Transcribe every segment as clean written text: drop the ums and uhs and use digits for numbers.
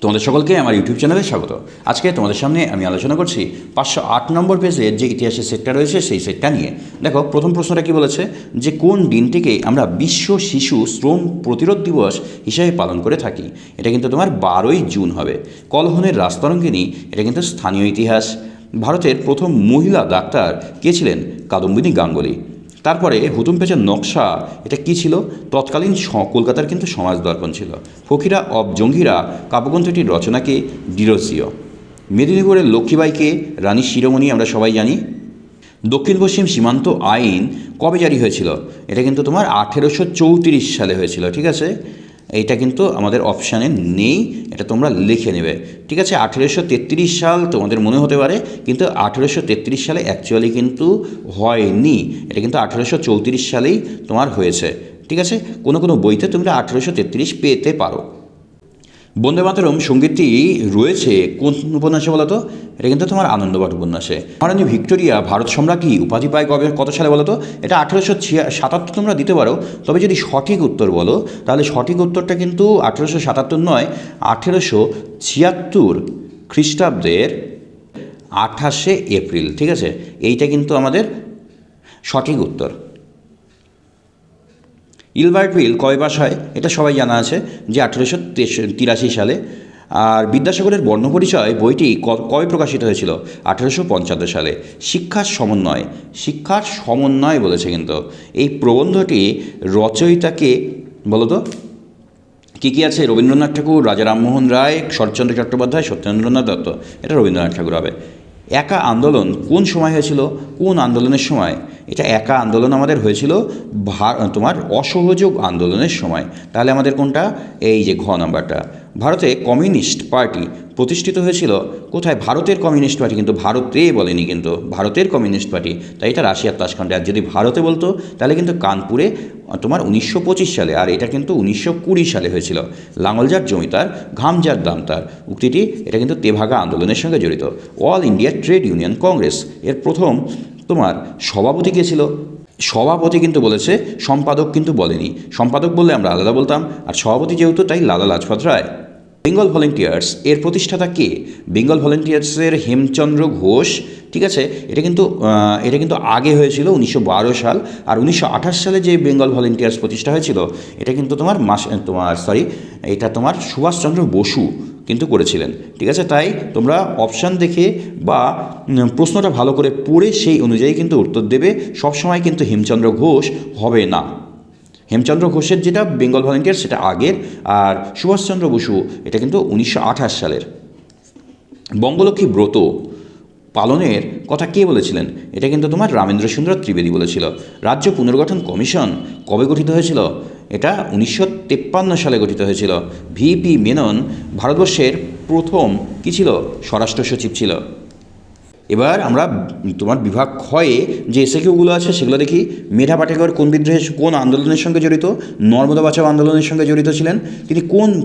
তোমাদের সকলকে আমার ইউটিউব চ্যানেলে স্বাগত। আজকে তোমাদের সামনে আমি আলোচনা করছি 508 নম্বর পেজের যে ইতিহাসের সেটটা রয়েছে সেই সেটটা নিয়ে। দেখো, প্রথম প্রশ্নটা কি বলেছে যে কোন দিনটিকে আমরা বিশ্ব শিশু শ্রম প্রতিরোধ দিবস হিসেবে পালন করে থাকি। এটা কিন্তু তোমার 12ই জুন হবে। কলহনের রাজতরঙ্গিনী, এটা কিন্তু স্থানীয় ইতিহাস। ভারতের প্রথম মহিলা ডাক্তার কে ছিলেন? কাদম্বিনী গাঙ্গুলি। তারপরে হুতুম প্যাঁচার নকশা, এটা কী ছিল? তৎকালীন কলকাতার কিন্তু সমাজ দর্পণ ছিল। ফকিরা অব জঙ্গিরা কাব্যগ্রন্থটির রচনাকে ডিরোজিও। মেদিনীপুরের লক্ষ্মীবাইকে রানী শিরোমণি আমরা সবাই জানি। দক্ষিণ পশ্চিম সীমান্ত আইন কবে জারি হয়েছিল? এটা কিন্তু তোমার 1834 সালে হয়েছিল। ঠিক আছে, এইটা কিন্তু আমাদের অপশানে নেই, এটা তোমরা লিখে নেবে। ঠিক আছে, 1833 সাল তোমাদের মনে হতে পারে, কিন্তু 1833 সালে অ্যাকচুয়ালি কিন্তু হয়নি, এটা কিন্তু 1834 সালেই তোমার হয়েছে। ঠিক আছে, কোনো কোনো বইতে তোমরা 1833 পেতে পারো। বন্দে মাতরম সঙ্গীতটি রয়েছে কোন উপন্যাসে বলো তো? এটা কিন্তু তোমার আনন্দবাট উপন্যাসে। মহারানী ভিক্টোরিয়া ভারত সম্রাজ্ঞী উপাধি পায় কত সালে বলো তো? এটা 1877 তোমরা দিতে পারো, তবে যদি সঠিক উত্তর বলো তাহলে সঠিক উত্তরটা কিন্তু 1877 নয়, 1876 খ্রিস্টাব্দের 28শে এপ্রিল। ঠিক আছে, এইটা কিন্তু আমাদের সঠিক উত্তর। ইলবার্ট বিল কবে পাস হয়? এটা সবাই জানা আছে যে 1883 সালে। আর বিদ্যাসাগরের বর্ণপরিচয় বইটি কবে প্রকাশিত হয়েছিল? 1855 সালে। শিক্ষার সমন্বয় বলেছে কিন্তু। এই প্রবন্ধটি রচয়িতাকে বলো তো? কী কী আছে? রবীন্দ্রনাথ ঠাকুর, রাজা রামমোহন রায়, শরৎচন্দ্র চট্টোপাধ্যায়, সত্যেন্দ্রনাথ দত্ত। এটা রবীন্দ্রনাথ ঠাকুর হবে। একা আন্দোলন কোন সময় হয়েছিল? কোন আন্দোলনের সময়? এটা একা আন্দোলন আমাদের হয়েছিল তোমার অসহযোগ আন্দোলনের সময়। তাহলে আমাদের কোনটা? এই যে ঘ নাম্বারটা। ভারতে কমিউনিস্ট পার্টি প্রতিষ্ঠিত হয়েছিল কোথায়? ভারতের কমিউনিস্ট পার্টি, কিন্তু ভারতে বলেনি, কিন্তু ভারতের কমিউনিস্ট পার্টি, তাই এটা রাশিয়ার তাশখণ্ডে। আর যদি ভারতে বলতো তাহলে কিন্তু কানপুরে তোমার 1925 সালে, আর এটা কিন্তু 1920 সালে হয়েছিল। লাঙল যার জমিদার, ঘাম যার দাম তার উক্তিটি, এটা কিন্তু তেভাগা আন্দোলনের সঙ্গে জড়িত। All India trade union Congress এর প্রথম তোমার সভাপতি কে ছিল? সভাপতি কিন্তু বলেছে, সম্পাদক কিন্তু বলেনি। সম্পাদক বললে আমরা আলাদা বলতাম, আর সভাপতি যেহেতু তাই লালা লাজপত রায়। বেঙ্গল ভলেন্টিয়ার্স এর প্রতিষ্ঠাতা কে? বেঙ্গল ভলেন্টিয়ার্সের হেমচন্দ্র ঘোষ। ঠিক আছে, এটা কিন্তু আগে হয়েছিল 1912 সাল। আর 1928 সালে যে বেঙ্গল ভলেন্টিয়ার্স প্রতিষ্ঠা হয়েছিল এটা কিন্তু এটা তোমার সুভাষচন্দ্র বসু কিন্তু করেছিলেন। ঠিক আছে, তাই তোমরা অপশান দেখে বা প্রশ্নটা ভালো করে পড়ে সেই অনুযায়ী কিন্তু উত্তর দেবে। সবসময় কিন্তু হেমচন্দ্র ঘোষ হবে না। হেমচন্দ্র ঘোষের যেটা বেঙ্গল ভলেন্টিয়ার সেটা আগের, আর সুভাষচন্দ্র বসু এটা কিন্তু 1928 সালের। বঙ্গলক্ষ্মী ব্রত পালনের কথা কে বলেছিলেন? এটা কিন্তু তোমার রামেন্দ্র সুন্দর ত্রিবেদী বলেছিল। রাজ্য পুনর্গঠন কমিশন কবে গঠিত হয়েছিল? এটা 1953 সালে গঠিত হয়েছিল। ভিপি মেনন ভারতবর্ষের প্রথম কী ছিল? স্বরাষ্ট্র সচিব ছিল। এবার আমরা তোমার বিভাগ ক্ষয়ে যে এসএকিউগুলো আছে সেগুলো দেখি। মেধা পাটেকর কোন আন্দোলনের সঙ্গে জড়িত? নর্মদা বাঁচাও আন্দোলনের সঙ্গে জড়িত ছিলেন। তিনি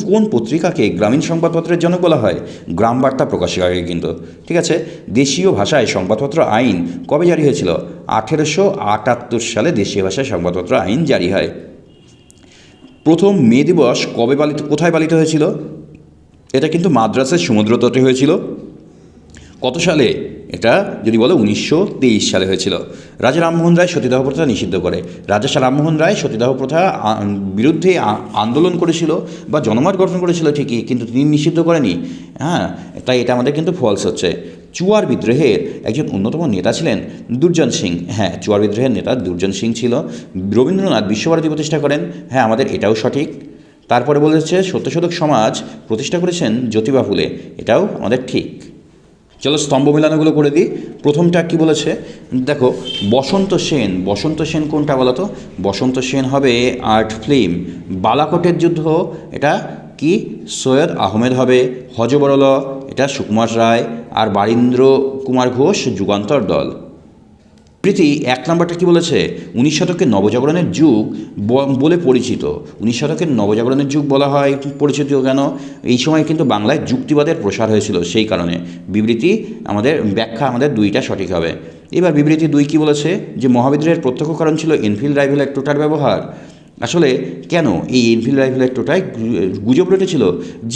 কোন পত্রিকাকে গ্রামীণ সংবাদপত্রের জনক বলা হয়? গ্রাম বার্তা প্রকাশিকাকে কিন্তু। ঠিক আছে, দেশীয় ভাষায় সংবাদপত্র আইন কবে জারি হয়েছিল? 1878 সালে দেশীয় ভাষায় সংবাদপত্র আইন জারি হয়। প্রথম মে দিবস কোথায় পালিত হয়েছিল? এটা কিন্তু মাদ্রাসের সমুদ্র তটে হয়েছিল। কত সালে? এটা যদি বলো 1923 সালে হয়েছিল। রাজা রামমোহন রায় সতীদাহ প্রথা নিষিদ্ধ করে। রাজা রামমোহন রায় সতীদাহ প্রথা বিরুদ্ধে আন্দোলন করেছিল বা জনমত গঠন করেছিল ঠিকই, কিন্তু তিনি নিষিদ্ধ করেনি। হ্যাঁ, তাই এটা আমাদের কিন্তু ফলস হচ্ছে। চুয়ার বিদ্রোহের একজন অন্যতম নেতা ছিলেন দুর্জন সিং। হ্যাঁ, চুয়ার বিদ্রোহের নেতা দুর্জন সিং ছিল। রবীন্দ্রনাথ বিশ্বভারতী প্রতিষ্ঠা করেন। হ্যাঁ, আমাদের এটাও সঠিক। তারপরে বলেছে সত্যশোধক সমাজ প্রতিষ্ঠা করেছেন জ্যোতিবা ফুলে, এটাও আমাদের ঠিক। চলো স্তম্ভ মেলানোগুলো করে দিই। প্রথমটা কি বলেছে দেখো, বসন্ত সেন কোনটা বলো তো? বসন্ত সেন হবে আর্ট ফিল্ম। বালাকোটের যুদ্ধ এটা কি? সৈয়দ আহমেদ হবে। হযবরল এটা সুকুমার রায়। আর বারীন্দ্র কুমার ঘোষ যুগান্তর দল। প্রীতি 1 নম্বরটা কী বলেছে? 19 শতকের নবজাগরণের যুগ বলে পরিচিত। 19 শতকের নবজাগরণের যুগ বলা হয় পরিচিত কেন? এই সময় কিন্তু বাংলায় যুক্তিবাদের প্রসার হয়েছিল, সেই কারণে। বিবৃতি ব্যাখ্যা আমাদের 2টা সঠিক হবে। এবার বিবৃতি 2 কী বলেছে? যে মহাবিদ্রোহের প্রত্যক্ষ কারণ ছিল এনফিল্ড রাইফেলের টোটার ব্যবহার। আসলে কেন এই এনফিল্ড রাইফেলের টোটায় গুজব রটেছিল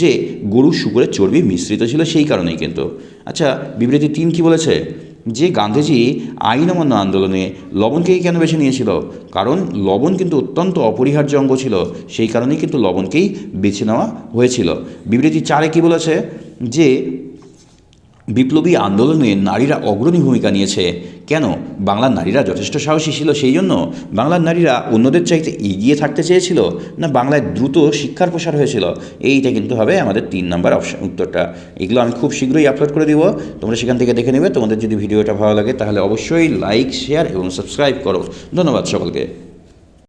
যে গরু শুকরের চর্বি মিশ্রিত ছিল, সেই কারণেই কিন্তু। আচ্ছা, বিবৃতি 3 কী বলেছে? যে গান্ধীজি আইন অমান্য আন্দোলনে লবণকেই কেন বেছে নিয়েছিল? কারণ লবণ কিন্তু অত্যন্ত অপরিহার্য অঙ্গ ছিল, সেই কারণেই কিন্তু লবণকেই বেছে নেওয়া হয়েছিল। বিবৃতি 4 কী বলেছে? যে বিপ্লবী আন্দোলনে নারীরা অগ্রণী ভূমিকা নিয়েছে। কেন? বাংলার নারীরা যথেষ্ট সাহসী ছিল সেই জন্য? বাংলার নারীরা অন্যদের চাইতে এগিয়ে থাকতে চেয়েছিল, না বাংলায় দ্রুত শিক্ষার প্রসার হয়েছিল? এইটা কিন্তু হবে আমাদের 3 নম্বর অপশন, উত্তরটা। এগুলো আমি খুব শীঘ্রই আপলোড করে দিব, তোমরা সেখান থেকে দেখে নেবে। তোমাদের যদি ভিডিওটা ভালো লাগে তাহলে অবশ্যই লাইক, শেয়ার এবং সাবস্ক্রাইব করো। ধন্যবাদ সকলকে।